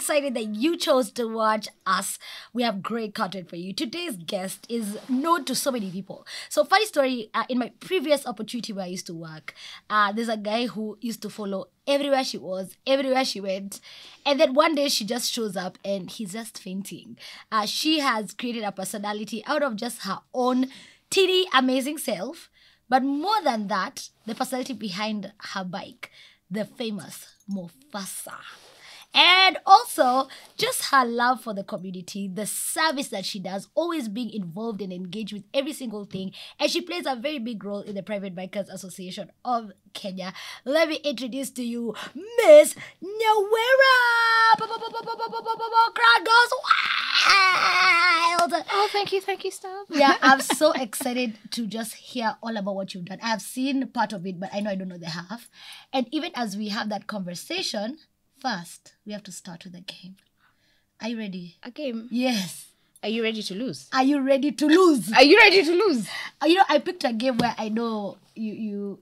excited that you chose to watch us. We have great content for you. Today's guest is known to so many people. So funny story, in my previous opportunity where I used to work, there's a guy who used to follow everywhere she was, everywhere she went. And then one day she just shows up and he's just fainting. She has created a personality out of just her own teeny amazing self. But more than that, the personality behind her bike, the famous Mufasa. And also, just her love for the community, the service that she does, always being involved and engaged with every single thing. And she plays a very big role in the Private Bikers Association of Kenya. Let me introduce to you Miss Nyawira. Crowd goes wild. Oh, thank you, Steph. Yeah, I'm so excited to just hear all about what you've done. I've seen part of it, but I know I don't know the half. And even as we have that conversation, first, we have to start with a game. Are you ready? A game? Yes. Are you ready to lose? Are you ready to lose? Are you ready to lose? You know, I picked a game where I know you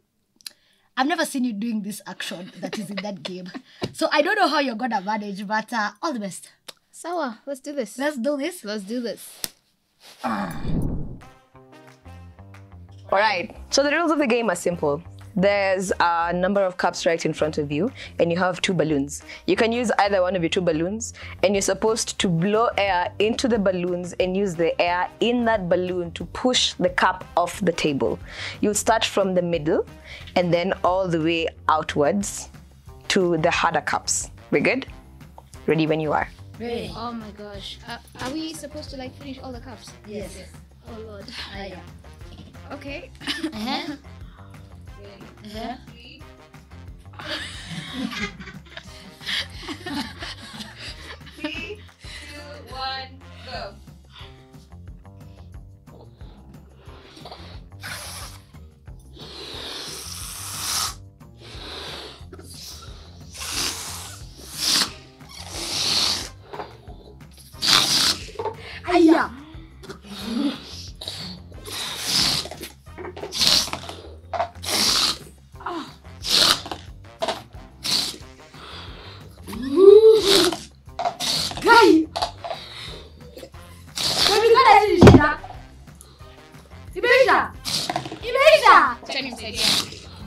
I've never seen you doing this action that is in that game. So I don't know how you're going to manage, but all the best. Sawa, let's do this. Let's do this. Let's do this. All right. So the rules of the game are simple. There's a number of cups right in front of you, and you have 2 balloons. You can use either one of your 2 balloons, and you're supposed to blow air into the balloons and use the air in that balloon to push the cup off the table. You'll start from the middle and then all the way outwards to the harder cups. We good? Ready when you are. Ready. Oh my gosh. Are we supposed to like finish all the cups? Yes. Oh Lord. Yeah. Okay. Uh-huh. Uh-huh. 3, 2, 1, go. Aya.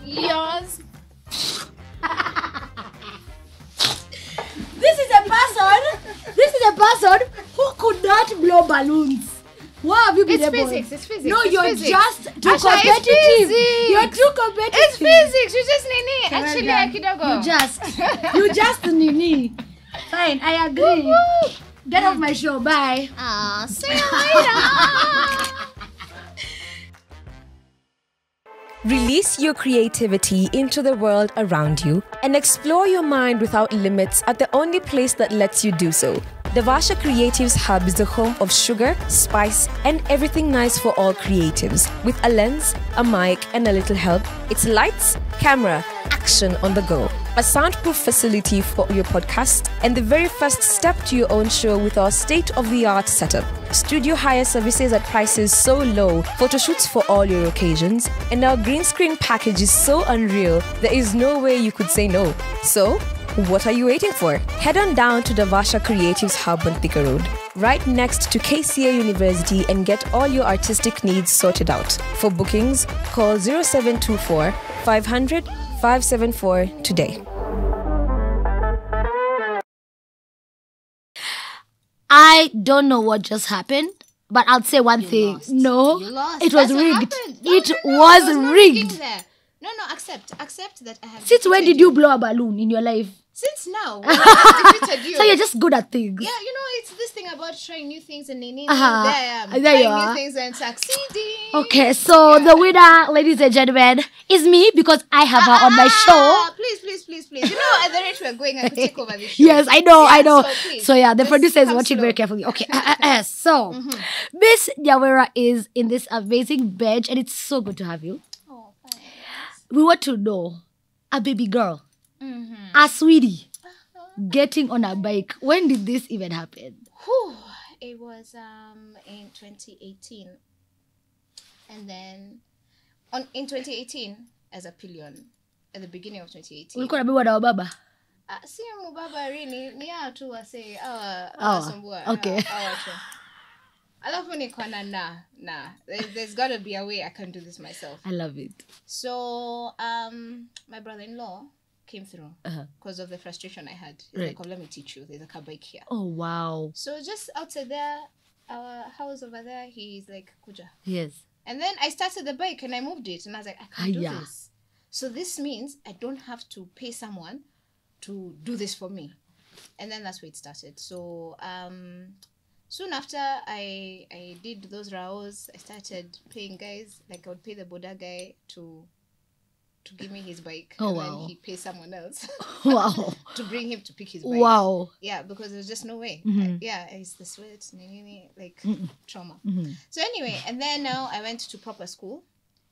Yours. This is a person who could not blow balloons. What have you been It's able? physics. It's physics. No, it's you're physics. just too Asha, competitive. it's physics. You're too competitive. It's physics. You just nini. Okay, well Actually, done. kidogo. You just nini. Fine, I agree. Woo-hoo. Get off my show. Bye. See you later. Release your creativity into the world around you and explore your mind without limits at the only place that lets you do so. Davasha Creatives Hub is the home of sugar, spice, and everything nice for all creatives. With a lens, a mic, and a little help, it's lights, camera, action on the go. A soundproof facility for your podcast, and the very first step to your own show with our state-of-the-art setup. Studio hire services at prices so low, photo shoots for all your occasions, and our green screen package is so unreal, there is no way you could say no. So, what are you waiting for? Head on down to Davasha Creatives Hub on Thika Road, right next to KCA University, and get all your artistic needs sorted out. For bookings, call 0724 500 574 today. I don't know what just happened, but I'll say one thing. Lost. No, You lost. it was That's what rigged. happened. It No, was there no rigged. rigging there. No, accept that I have. Since when defeated did you blow a balloon in your life? Since now, when I defeated you. So you're just good at things. Yeah, you know, it's this thing about trying new things and there Uh-huh. I am. There trying you are. new things and succeeding. Okay, so the winner, ladies and gentlemen, is me because I have her on my show. Please. You know, at the rate we're going, I could take over the show. Yes, I know. So, please, So yeah, the just producer is come watching slow. very carefully. Okay, so Miss Nyawira is in this amazing bench, and it's so good to have you. Oh, thanks. We want to know a baby girl, a sweetie, getting on a bike. When did this even happen? Whew. It was in 2018, and then in 2018 as a pillion at the beginning of 2018. Ulikuwa unabebwa na wababa? Si mubaba really ni tu wase Oh, okay. Alafu niko na there's got to be a way I can do this myself. I love it. So my brother-in-law came through because of the frustration I had. He's like, oh, let me teach you. There's a car bike here. Oh, wow. So just outside there, our house over there, he's like, kuja. Yes. And then I started the bike and I moved it. And I was like, I can't do this. So this means I don't have to pay someone to do this for me. And then that's where it started. So soon after I did those raos, I started paying guys. Like I would pay the Boda guy to give me his bike. Oh, and wow. then he'd pay someone else Wow. to bring him to pick his bike. Wow. Yeah, because there's just no way. It's the sweat, like trauma. So anyway, and then now I went to proper school.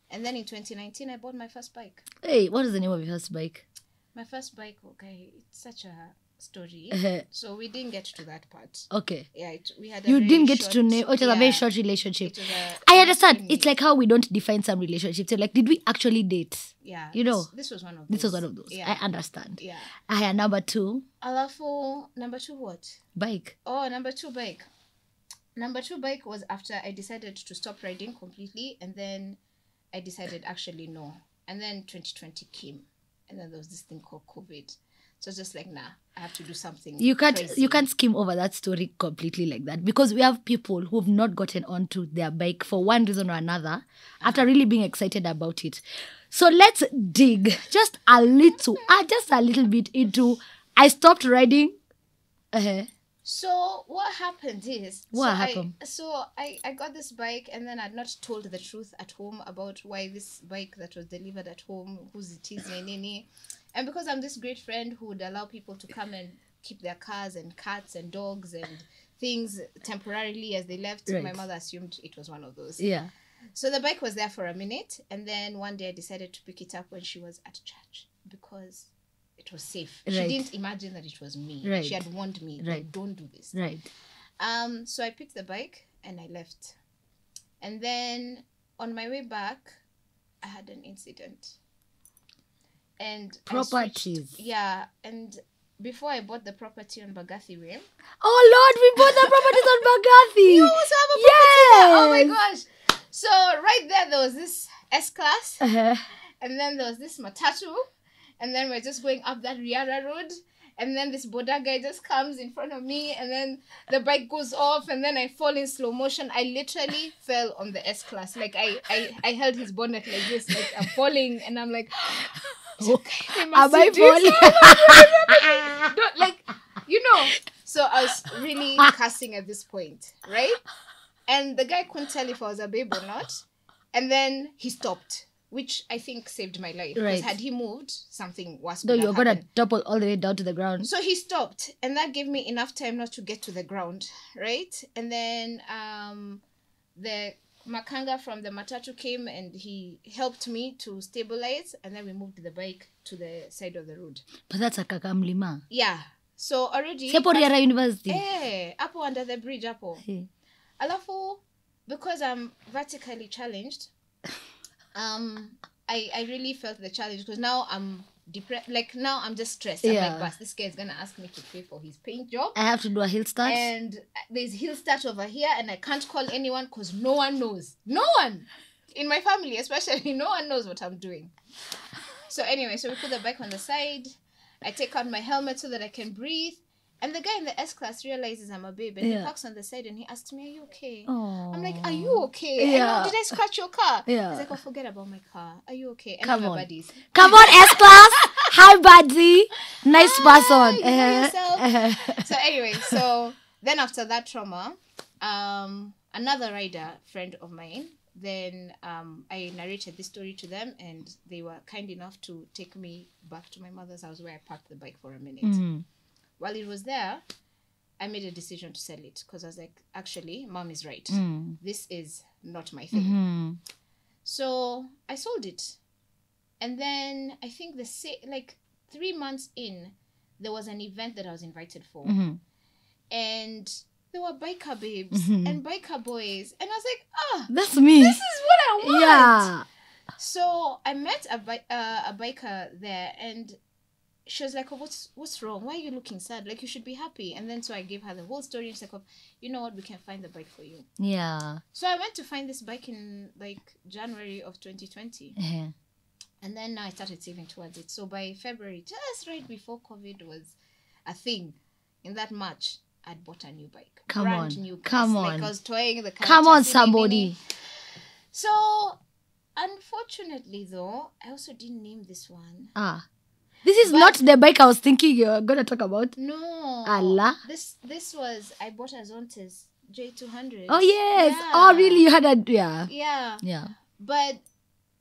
And then in 2019, I bought my first bike. Hey, what is the name of your first bike? My first bike, okay, it's such a story. So we didn't get to that part. Okay. Yeah, we had. You didn't get to name. Oh, it was a very short relationship. I understand. It's like how we don't define some relationships. So like, did we actually date? Yeah. You know. This was one of those. This was one of those. Yeah. I understand. Yeah. I had number 2. Alafu, number 2 what? Bike. Oh, number 2 bike. Number 2 bike was after I decided to stop riding completely, and then I decided actually no. And then 2020 came, and then there was this thing called COVID. So it's just like, nah, I have to do something. You can't crazy. skim over that story completely like that, because we have people who've not gotten onto their bike for one reason or another after really being excited about it. So let's dig just a little bit into. I stopped riding. So what happened is I got this bike, and then I'd not told the truth at home about why this bike that was delivered at home, whose it is, and because I'm this great friend who would allow people to come and keep their cars and cats and dogs and things temporarily as they left, my mother assumed it was one of those. Yeah. So the bike was there for a minute, and then one day I decided to pick it up when she was at church because it was safe. She didn't imagine that it was me. She had warned me, don't do this. Right. So I picked the bike and I left. And then on my way back, I had an incident. And properties. And before I bought the property on Bagathi Way. Oh Lord, we bought the properties on Bagathi. You also have a property there. Oh my gosh. So right there was this S-Class. And then there was this Matatu. And then we're just going up that Riara road. And then this Boda guy just comes in front of me. And then the bike goes off. And then I fall in slow motion. I literally fell on the S-Class. Like I held his bonnet like this. Like I'm falling. And I'm like, okay, am I falling? Like, So I was really cussing at this point. Right? And the guy couldn't tell if I was a babe or not. And then he stopped, which I think saved my life. Because had he moved, something worse would have happened. You're going to topple all the way down to the ground. So he stopped. And that gave me enough time not to get to the ground. Right? And then the Makanga from the Matatu came and he helped me to stabilize. And then we moved the bike to the side of the road. But that's a kakamlima. Yeah. So already... Sepo Riara University. Apo under the bridge, Apo. Alafu, because I'm vertically challenged, I really felt the challenge because now I'm depressed. Like now I'm just stressed. I'm like, boss, this guy is gonna ask me to pay for his paint job. I have to do a hill start. And there's hill start over here, and I can't call anyone because no one knows. No one in my family, especially, no one knows what I'm doing. So anyway, so we put the bike on the side. I take out my helmet so that I can breathe. And the guy in the S-Class realizes I'm a babe and he parks on the side and he asks me, are you okay? Aww. I'm like, are you okay? Yeah. Did I scratch your car? Yeah. He's like, oh, forget about my car. Are you okay? And Come my on. buddies. Come on, S-Class. Hi, Buddy. Nice person. You know yourself. So anyway, so then after that trauma, another rider, friend of mine, then I narrated this story to them and they were kind enough to take me back to my mother's house where I parked the bike for a minute. Mm-hmm. While it was there, I made a decision to sell it because I was like, actually, mom is right. This is not my thing. So I sold it. And then I think 3 months in, there was an event that I was invited for. And there were biker babes and biker boys. And I was like, that's me. This is what I want. Yeah. So I met a biker there and she was like, oh, what's wrong? Why are you looking sad? Like, you should be happy. And then so I gave her the whole story. And she's like, oh, you know what? We can find the bike for you. Yeah. So I went to find this bike in like January of 2020. Uh-huh. And then I started saving towards it. So by February, just right before COVID was a thing, in that March, I'd bought a new bike. Brand new bike. Come on. Like I was toying the car. Come on, somebody. So, unfortunately though, I also didn't name this one. This is not the bike I was thinking you're gonna talk about. No. Allah. This was, I bought a Zontes J200. Oh yes. Yeah. Oh really? You had a Yeah. But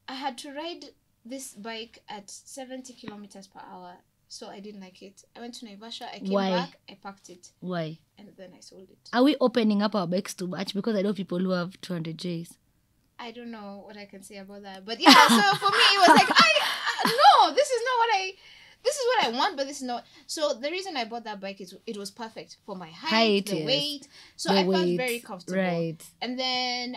I had to ride this bike at 70 kilometers per hour. So I didn't like it. I went to Davasha, I came back, I packed it. Why? And then I sold it. Are we opening up our bikes too much? Because I know people who have 200 Js. I don't know what I can say about that. But yeah, so for me, it was like, no, this is what I want, but this is not. So the reason I bought that bike is it was perfect for my height, the weight. So I felt very comfortable. Right. And then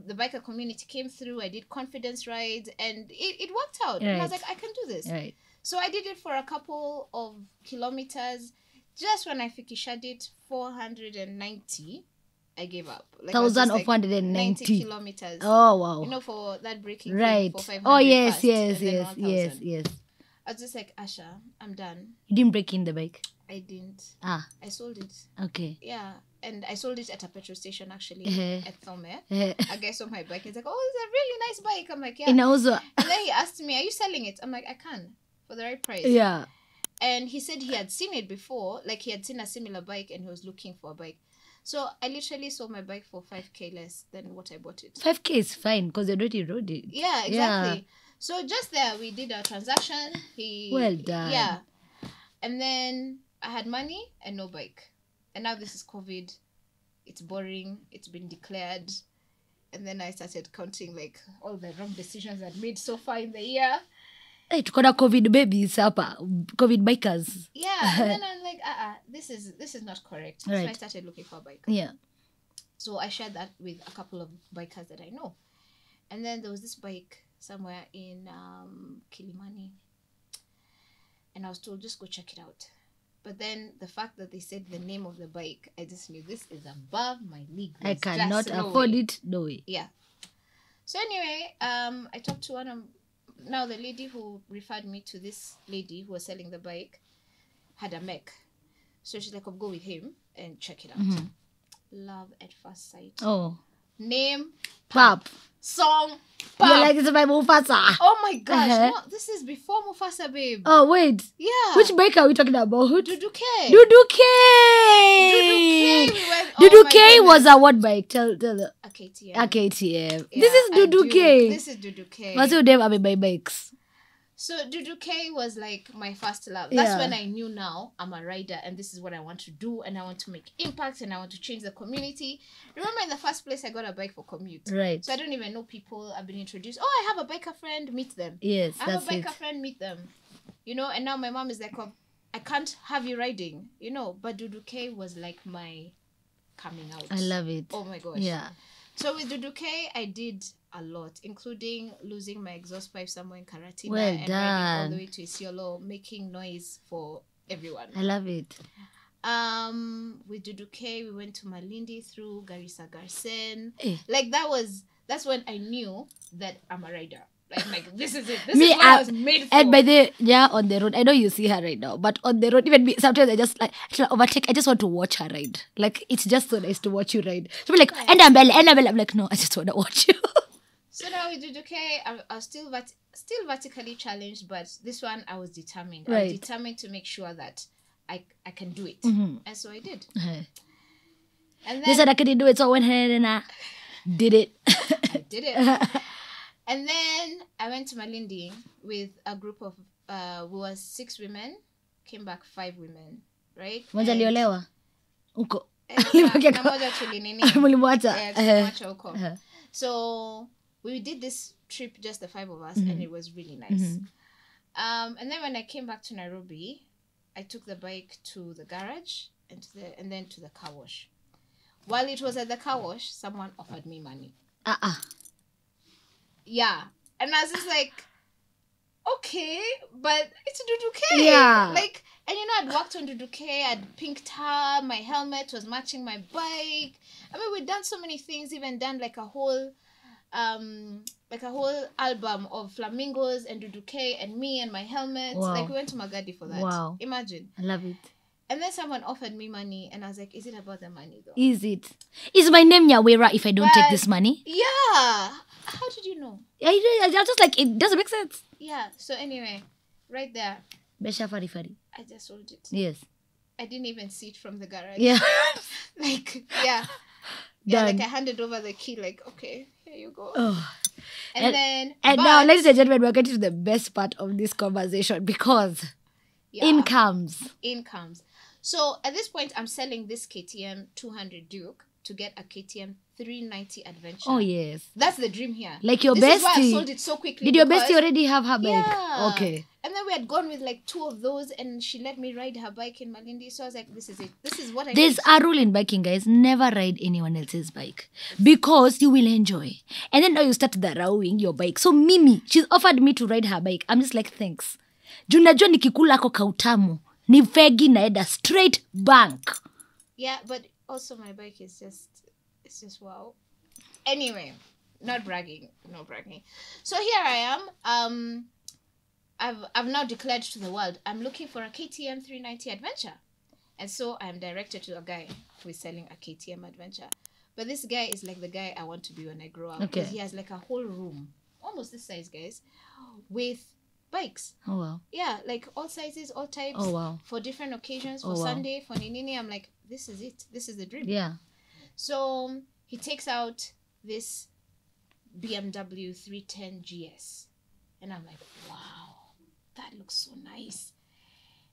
the biker community came through. I did confidence rides and it worked out. Right. And I was like, I can do this. Right. So I did it for a couple of kilometers. Just when I fikished it, 490, I gave up. Like 1,490 kilometers. Oh wow. You know, for that braking Right. thing for 500 Oh yes, fast, yes, and then yes, 1,000. yes. I was just like, Asha, I'm done. You didn't break in the bike. I didn't. I sold it. Okay. Yeah. And I sold it at a petrol station actually at Thome. A guy saw my bike. He's like, oh, it's a really nice bike. I'm like, yeah. And also, And then he asked me, are you selling it? I'm like, I can for the right price. yeah. And he said he had seen it before, like he had seen a similar bike and he was looking for a bike. So I literally sold my bike for 5K less than what I bought it. 5K is fine because they already rode it. Yeah, exactly. So just there, we did a transaction. Well done. Yeah. And then I had money and no bike. And now this is COVID. It's boring. It's been declared. And then I started counting like all the wrong decisions I'd made so far in the year. Hey, tukona COVID babies hapa, COVID bikers. Yeah, and then I'm like, this is not correct. Right. So I started looking for a bike. Yeah. So I shared that with a couple of bikers that I know. And then there was this bike somewhere in Kilimani. And I was told, just go check it out. But then the fact that they said the name of the bike, I just knew this is above my league. I cannot afford it. No way. Yeah. So anyway, I talked to now the lady who referred me to this lady who was selling the bike had a mech. So she's like, I'll go with him and check it out. Mm-hmm. Love at first sight. Oh. Name, Pap. Song, You're Pap. like, it's my Mufasa. Oh my gosh. Uh-huh. No, this is before Mufasa, babe. Oh, wait. Yeah. Which bike are we talking about? Duduke. Duduke. Duduke was a what bike? Tell the A KTM. a KTM. Yeah, This is Duduke. This is Duduke. What's your name? I buy bikes. So Duduke was like my first love. Yeah. That's when I knew now I'm a rider and this is what I want to do and I want to make impact and I want to change the community. Remember in the first place I got a bike for commute. Right. So I don't even know people. I've been introduced. Oh, I have a biker friend, meet them. Yes, I have that's a biker it. friend, meet them. You know, and now my mom is like, oh, I can't have you riding, you know, but Duduke was like my coming out. I love it. Oh my gosh. Yeah. So with Duduke, I did a lot, including losing my exhaust pipe somewhere in Karatina Well and riding all done. the way to Isiolo, making noise for everyone. I love it. With Duduke, we went to Malindi through Garissa Garsen. Eh. Like that's when I knew that I'm a rider. Like this is it. This Me, is what I was made for. And by the on the road, I know you see her right now, but on the road, even me, sometimes I just like overtake. I just want to watch her ride. Like it's just so nice to watch you ride. So be like, and I'm like, no, I just want to watch you. So now with Duduke, I was still vertically challenged, but this one I was determined. I Right. was determined to make sure that I can do it, Mhm. and so I did. Uh-huh. And They then said I couldn't do it, so I went ahead and I did it. I did it. And then I went to Malindi with a group of we was 6 women, came back 5 women, right? Moja And- aliolewa huko. na moja tulinini. Mlimwacha. Tulimwacha huko. Uh-huh. So we did this trip, just the 5 of us, and it was really nice. And then when I came back to Nairobi, I took the bike to the garage and then to the car wash. While it was at the car wash, someone offered me money. Yeah. And I was just like, okay, but it's Duduke. Yeah. Like, and you know, I'd walked on Duduke, I'd pinked her, my helmet was matching my bike. I mean, we'd done so many things, even done like a whole album of flamingos and Duduke and me and my helmet. Wow. Like, we went to Magadi for that. Wow. Imagine. I love it. And then someone offered me money, and I was like, is it about the money though? Is it? Is my name Nyawira if I don't take this money? Yeah. How did you know? I just like, it doesn't make sense. Yeah. So anyway, right there, Besha fari fari. I just sold it. Yes. I didn't even see it from the garage. Yeah. Like, yeah. Yeah, Done. like I handed over the key, like, okay, here you go. Oh. And now, ladies and gentlemen, we're getting to the best part of this conversation because in comes. So at this point, I'm selling this KTM 200 Duke to get a KTM 390 Adventure. Oh, yes. That's the dream here. Like your This is why I bestie. sold it so quickly. Did your because- bestie already have her bike? Yeah. Okay. And then we had gone with like 2 of those, and she let me ride her bike in Malindi. So I was like, this is it. This is what I There's need. a rule in biking, guys. Never ride anyone else's bike because you will enjoy. And then now you start rowing your bike. So Mimi, she's offered me to ride her bike. I'm just like, thanks. Juu najua nikikula ako kautamu. Ni fegi naenda straight bank. Yeah, but also my bike is it's just wow. Anyway, not bragging. So here I am. I've now declared to the world I'm looking for a KTM 390 Adventure. And so I'm directed to a guy who is selling a KTM Adventure. But this guy is like the guy I want to be when I grow up. Okay. Because he has like a whole room, almost this size, guys, with bikes. Oh, wow. Yeah, like all sizes, all types. Oh, wow. For different occasions, for Oh, wow. Sunday, for Ninini. I'm like, this is it. This is the dream. Yeah. So he takes out this BMW 310 GS. And I'm like, wow, that looks so nice.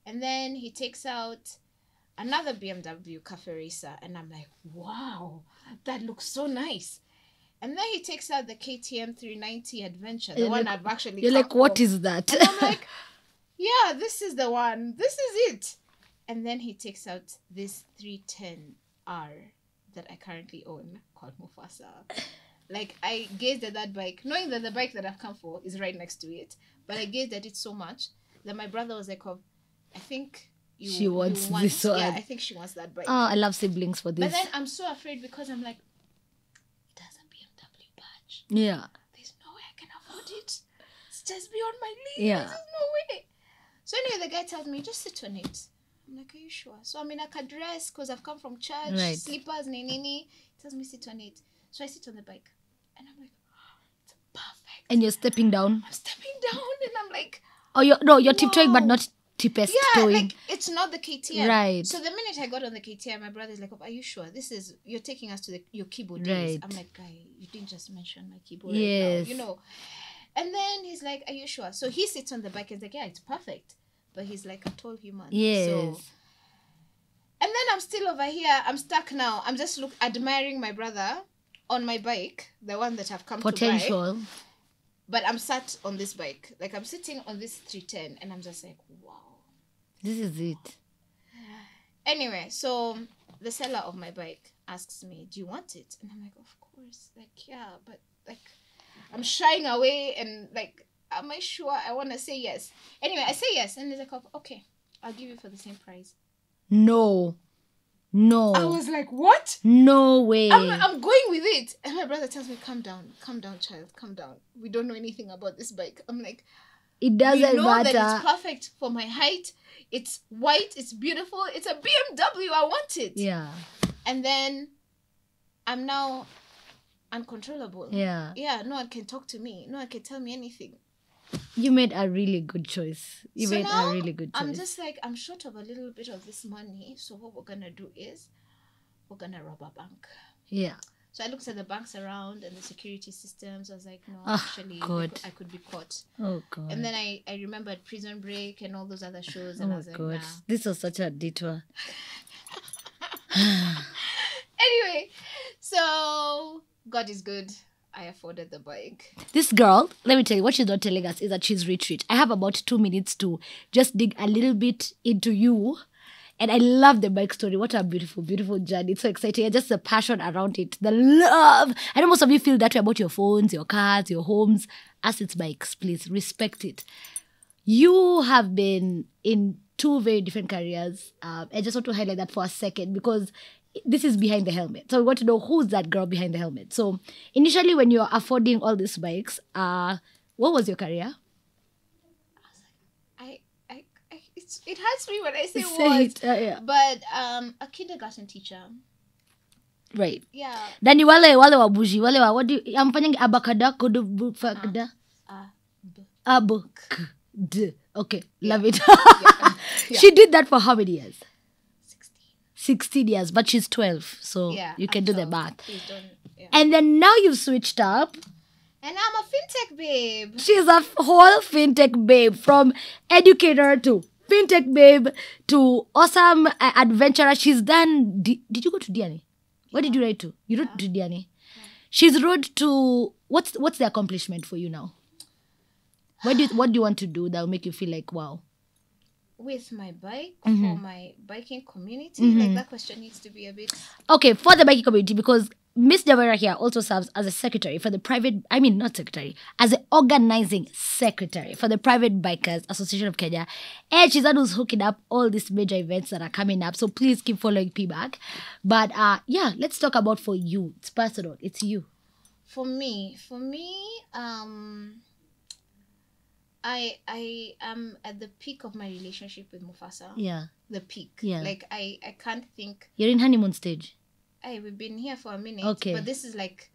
And then he takes out another BMW Cafe Racer. And I'm like, wow, that looks so nice. And then he takes out the KTM 390 Adventure, the one I've actually You're like, what is that? And I'm like, yeah, this is the one. This is it. And then he takes out this 310R that I currently own called Mufasa. Like, I gazed at that bike, knowing that the bike that I've come for is right next to it. But I gazed at it so much that my brother was like, oh, I think She wants this one. Yeah, I think she wants that bike. Oh, I love siblings for this. But then I'm so afraid because I'm like, it has a BMW badge. Yeah. There's no way I can afford it. It's just beyond my league. Yeah. There's no way. So anyway, the guy tells me, just sit on it. I'm like, are you sure? So I'm in a dress because I've come from church, Right. slippers, nini. He tells me sit on it. So I sit on the bike. And I'm like, oh, it's perfect. And you're stepping down. I'm stepping down and I'm like, Oh, you're tiptoeing, but Wow. not tippest yeah, toeing. like it's not the KTM. Right. So the minute I got on the KTM, my brother's like, oh, are you sure? You're taking us to your keyboard days. Right. I'm like, guy, you didn't just mention my keyboard Yes. right now, you know. And then he's like, are you sure? So he sits on the bike and he's like, yeah, it's perfect. But he's like a tall human. Yes. So, and then I'm still over here. I'm stuck now. I'm just admiring my brother on my bike, the one that I've come to buy. Potential. But I'm sat on this bike. Like, I'm sitting on this 310 and I'm just like, wow. This is it. Anyway, so the seller of my bike asks me, do you want it? And I'm like, of course. Like, yeah, but like, I'm shying away and like, am I sure I want to say yes? Anyway, I say yes. And he's like, okay, I'll give you for the same price. No. I was like, what? No way. I'm going with it. And my brother tells me, calm down, child, calm down. We don't know anything about this bike. I'm like, It doesn't you know matter. that it's perfect for my height. It's white. It's beautiful. It's a BMW. I want it. Yeah. And then I'm now uncontrollable. Yeah. Yeah, no one can talk to me. No one can tell me anything. You made a really good choice. You So made now, a really good choice. I'm just like, I'm short of a little bit of this money. So what we're going to do is we're going to rob a bank. Yeah. So I looked at the banks around and the security systems. I was like, no, Oh, actually, God. I could be caught. Oh, God. And then I remembered Prison Break and all those other shows. And I Oh, was like, God. nah. This was such a detour. Anyway, so God is good. I afforded the bike. This girl, let me tell you, what she's not telling us is that she's rich. I have about 2 minutes to just dig a little bit into you. And I love the bike story. What a beautiful, beautiful journey. It's so exciting. And just the passion around it. The love. I know most of you feel that way about your phones, your cars, your homes. As it's bikes, please respect it. you have been in 2 very different careers. I just want to highlight that for a second because this is behind the helmet. So we want to know who's that girl behind the helmet. So initially when you're affording all these bikes, what was your career? It hurts me when I say Say what. it, yeah. But a kindergarten teacher. Right. Yeah. Dani wale wabuji, wale wa, what do you, amfanyanga abakada, kodufakda? Okay, love it. Yeah. She did that for how many years? 16. 16 years, but she's 12, so you can do the 12. math. Please don't. Yeah. And then now you've switched up. And I'm a fintech babe. She's a whole fintech babe, from educator to fintech babe to awesome adventurer. She's done. Did you go to Diani? What did you write to? You wrote to Diani. She's wrote to. What's the accomplishment for you now? What do you want to do that will make you feel like wow? With my bike, for my biking community, like that question needs to be a bit... Okay, for the biking community, because Miss Nyawira here also serves as a secretary for the as an organizing secretary for the Private Bikers Association of Kenya. And she's the one who's hooking up all these major events that are coming up. So please keep following PBAC. But let's talk about for you. It's personal. It's you. For me, I am at the peak of my relationship with Mufasa. Yeah. The peak. Yeah. Like I can't think. You're in honeymoon stage. Hey, we've been here for a minute. Okay. But this is like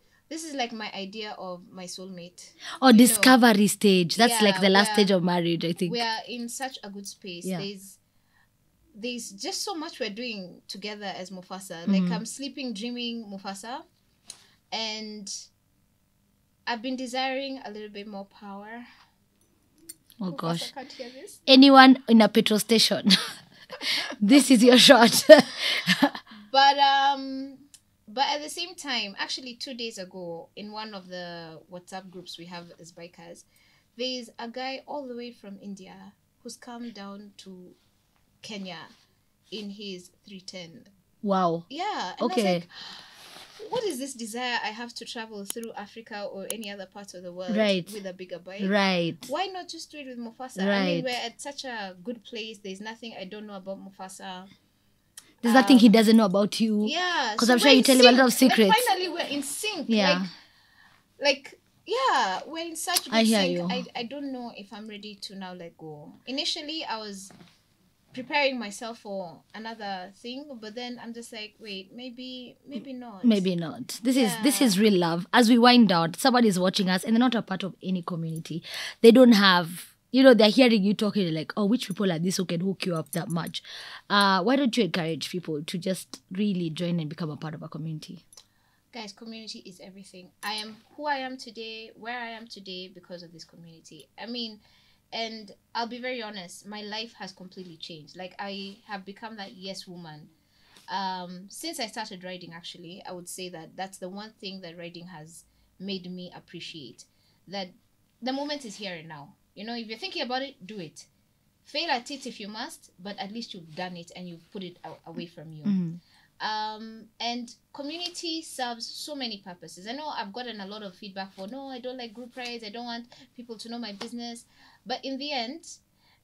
my idea of my soulmate. Or discovery stage. That's like the last where stage of marriage, I think. We are in such a good space. Yeah. There's just so much we're doing together as Mufasa. Like I'm sleeping, dreaming Mufasa. And I've been desiring a little bit more power. Oh gosh. I can't hear this. Anyone in a petrol station, this is your shot. But at the same time, actually 2 days ago, in one of the WhatsApp groups we have as bikers, there's a guy all the way from India who's come down to Kenya in his 310. Wow. Yeah. And Okay. I was like, what is this desire I have to travel through Africa or any other part of the world with a bigger bike? Right. Why not just do it with Mufasa? Right. I mean, we're at such a good place. There's nothing I don't know about Mufasa. There's nothing he doesn't know about you. Yeah. Because I'm sure you tell him a lot of secrets. Like, finally, we're in sync. Yeah. We're in such good I hear sync. you. I don't know if I'm ready to now let go. Initially, I was preparing myself for another thing, but then I'm just like, wait, maybe not. Maybe not. This is real love. As we wind down, somebody's watching us and they're not a part of any community. They don't have, they're hearing you talking, they're like, oh, which people are this who can hook you up that much? Why don't you encourage people to just really join and become a part of a community? Guys, community is everything. I am who I am today, where I am today because of this community. I mean, and I'll be very honest, my life has completely changed. Like, I have become that yes woman. Since I started riding, actually, I would say that that's the one thing that riding has made me appreciate. That the moment is here and now. If you're thinking about it, do it. Fail at it if you must, but at least you've done it and you've put it away from you. And community serves so many purposes. I know I've gotten a lot of feedback for, no, I don't like group rides. I don't want people to know my business. But in the end,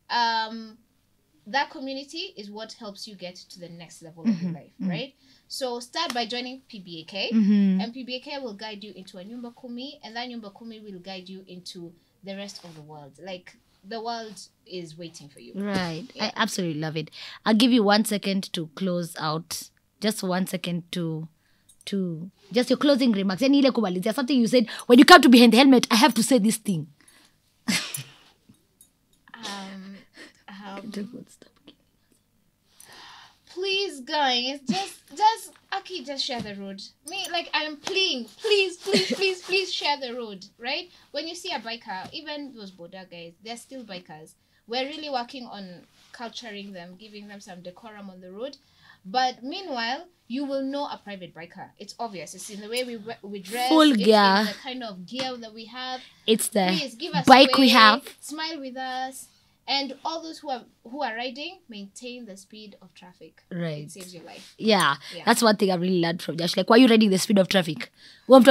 that community is what helps you get to the next level of your life, right? So start by joining PBAK, and PBAK will guide you into a Nyumba Kumi, and that Nyumba Kumi will guide you into the rest of the world. Like, the world is waiting for you. Right. Yeah. I absolutely love it. I'll give you 1 second to close out. Just 1 second to just your closing remarks. There's something you said, when you come to behind the helmet, I have to say this thing. Please, guys, just share the road. I am pleading, please share the road, right? When you see a biker, even those border guys, they're still bikers. We're really working on culturing them, giving them some decorum on the road. But meanwhile, you will know a private biker. It's obvious. It's in the way we dress. Full it's gear. in the kind of gear that we have. It's the Please, give us bike way, we have. Smile with us. And all those who are riding, maintain the speed of traffic. Right. It saves your life. Yeah. That's one thing I really learned from Josh. Like, why are you riding the speed of traffic? Why are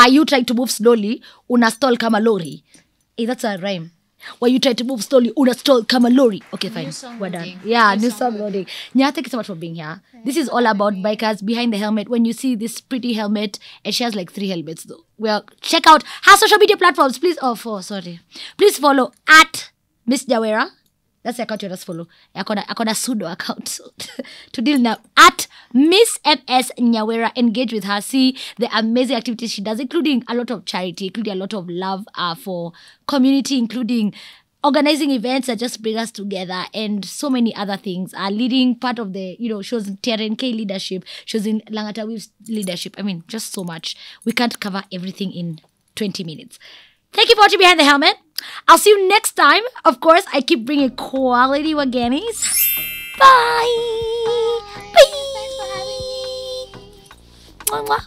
you trying to move slowly? Una stall kama lori. Hey, that's a rhyme. When you try to move slowly, una stall kama lorry. Okay, fine. We're done. loading. Yeah, new song loading. Nya, thank you so much for being here. This is all about bikers behind the helmet. When you see this pretty helmet, and she has like 3 helmets though. Well, check out her social media platforms. Please, please follow at Miss Nyawira. That's the account you just follow. I got a pseudo account so to deal now. At Miss MS Nyawira. Engage with her. See the amazing activities she does, including a lot of charity, including a lot of love for community, including organizing events that just bring us together and so many other things. Leading part of the, she was in TRNK leadership. She was in Langata Weave's leadership. I mean, just so much. We can't cover everything in 20 minutes. Thank you for watching Behind the Helmet. I'll see you next time. Of course, I keep bringing quality Waganis. Bye. Bye. Thanks for having me. Mwah.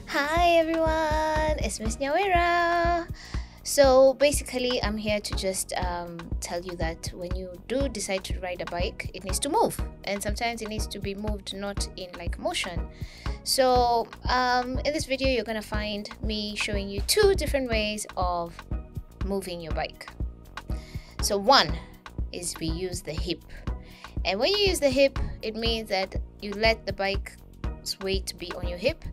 Hi everyone, it's Miss Nyawira. So basically I'm here to just tell you that when you do decide to ride a bike, it needs to move, and sometimes it needs to be moved not in like motion. So in this video you're gonna find me showing you 2 different ways of moving your bike. So one is we use the hip, and when you use the hip, it means that you let the bike's weight be on your hip,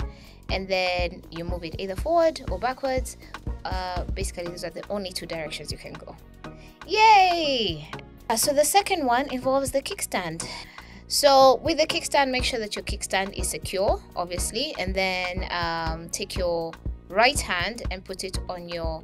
and then you move it either forward or backwards. Basically these are the only 2 directions you can go. Yay! So the second one involves the kickstand. So with the kickstand, make sure that your kickstand is secure, obviously, and then take your right hand and put it on your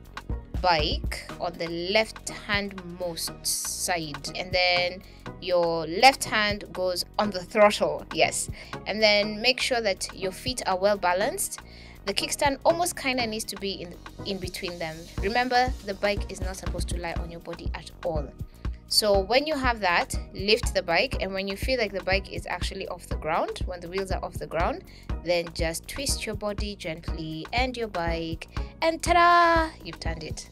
bike on the left hand most side, and then your left hand goes on the throttle. Yes, and then make sure that your feet are well balanced. The kickstand almost kind of needs to be in between them. Remember, the bike is not supposed to lie on your body at all. So when you have that, lift the bike, and when you feel like the bike is actually off the ground, when the wheels are off the ground, then just twist your body gently and your bike, and ta-da! You've turned it.